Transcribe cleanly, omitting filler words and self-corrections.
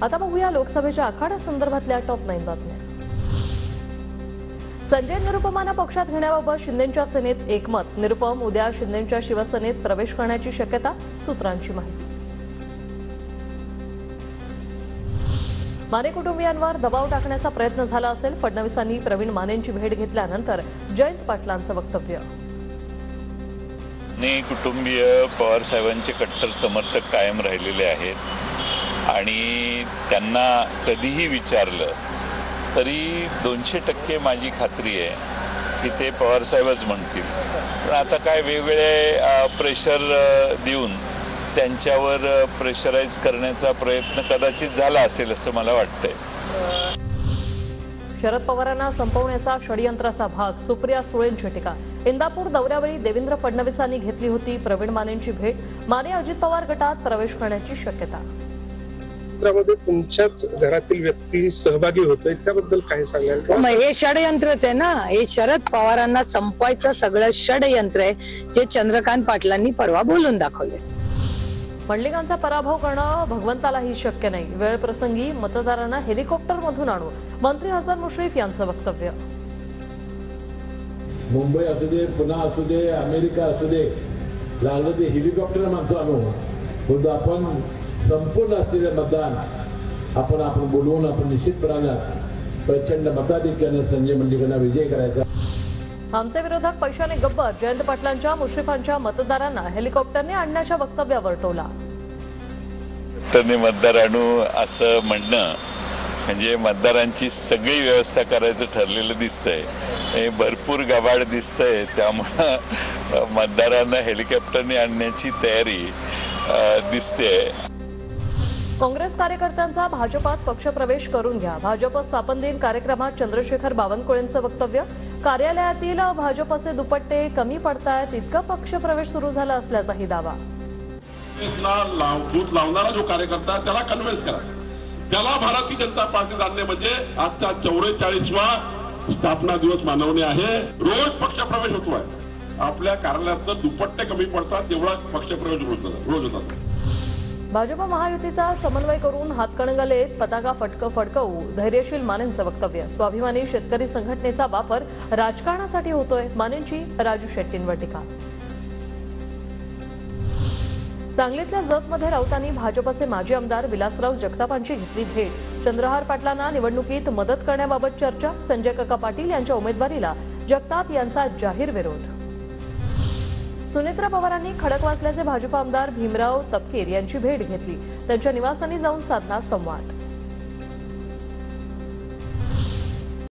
आता बघूया लोकसभेच्या आखाडा संदर्भातल्या टॉप 9 बातम्या। संजय निरुपमांना पक्षात घेण्याबाबत शिंदेंच्या सेनेत एकमत। निरुपम उद्या शिंदेंच्या शिवसेनेत प्रवेश करण्याची शक्यता, सूत्रांची माहिती। माने कुटुंबियांवर दबाव टाकण्याचा प्रयत्न झाला असेल, फडणवीसांनी प्रवीण मानेंची भेट घेतल्यानंतर जयंत पाटलांचं वक्तव्य। माने कुटुंबीय पवार साहेबांचे कट्टर समर्थक कायम राहिलेले आहेत आणि त्यांना कधीही विचारलं तरी 200% माझी खात्री आहे की ते पवार साहेबच म्हणतील। पण आता काय वेगवेगळे प्रेशर देऊन त्यांच्यावर प्रेशराइज करण्याचा प्रयत्न कदाचित झाला असेल असं मला वाटतंय। शरद पवारांना संपवण्याचा षडयंत्राचा भाग, सुप्रिया सुळेंची टीका। इंदापूर दौऱ्यावेळी देवेंद्र फडणवीसांनी घेतली होती प्रवीण मानेंची भेट। माने अजित पवार गटात प्रवेश करण्याची शक्यता। त्यामध्ये तुमच्याच घरातील व्यक्ती सहभागी होते, त्याबद्दल काय सांगाल? हे षडयंत्रच आहे ना, हे शरद पवारांना संपवायचं सगळं षडयंत्र आहे, जे चंद्रकांत पाटलांनी परवा बोलून दाखवले। मंडलिकांचा पराभव करणं भगवंतालाही शक्य नाही, वेळ प्रसंगी मतदारांना हेलिकॉप्टरमधून आणू, मंत्री हसन मुश्रीफ यांचं वक्तव्य। मुंबई असू दे, पुणे असू दे, अमेरिका असू दे, लागलं ते हेलिकॉप्टर माणसं आणू, परंतु आपण संपूर्ण असलेले मतदान आपण बोलवून आपण निश्चितपणाने प्रचंड मताधिक्याने संजय मंडलिकांना विजय करायचा। आमचे विरोधक पैशाने गब्बर, जयंत पाटलांच्या मुश्रीफांच्या मतदारांना हेलिकॉप्टरने आणण्याच्या वक्तव्यावर टोला। हेलिकॉप्टरने मतदार आणू असं म्हणणं म्हणजे मतदारांची सगळी व्यवस्था करायचं ठरलेलं दिसतंय, भरपूर गबाड दिसतंय, त्यामुळे मतदारांना हेलिकॉप्टरने आणण्याची तयारी दिसते। काँग्रेस कार्यकर्त्यांचा भाजपात पक्षप्रवेश करून घ्या, भाजप स्थापन दिन कार्यक्रमात चंद्रशेखर बावनकुळेंचं वक्तव्य। कार्यालयातील भाजपचे दुपट्टे कमी पडतायत, इतका पक्षप्रवेश सुरू झाला असल्याचाही दावा। दूध लावणारा जो कार्यकर्ता त्याला कन्व्हिन्स करा, त्याला भारतीय जनता पार्टीत आणणे म्हणजे आजचा 44वा स्थापना दिवस मानवणे आहे। रोज पक्षप्रवेश होतोय, आपल्या कार्यालयात दुपट्टे कमी पडतात तेवढा पक्षप्रवेश रोज होतात। भाजप महायुतीचा समन्वय करून हातकणंगलेत पताका फडकवू, धैर्यशील मानेंचं वक्तव्य। स्वाभिमानी शेतकरी संघटनेचा वापर राजकारणासाठी होतोय, मानेंची राजू शेट्टींवर टीका। सांगलीतल्या जतमध्ये राऊतांनी भाजपचे माजी आमदार विलासराव जगतापांची घेतली भेट। चंद्रहार पाटलांना निवडणुकीत मदत करण्याबाबत चर्चा, संजय काका पाटील यांच्या उमेदवारीला जगताप यांचा जाहीर विरोध। सुनेत्रा पवारांनी खडकवासल्याचे भाजप आमदार भीमराव तपकीर यांची भेट घेतली, त्यांच्या निवासाने जाऊन साधला संवाद।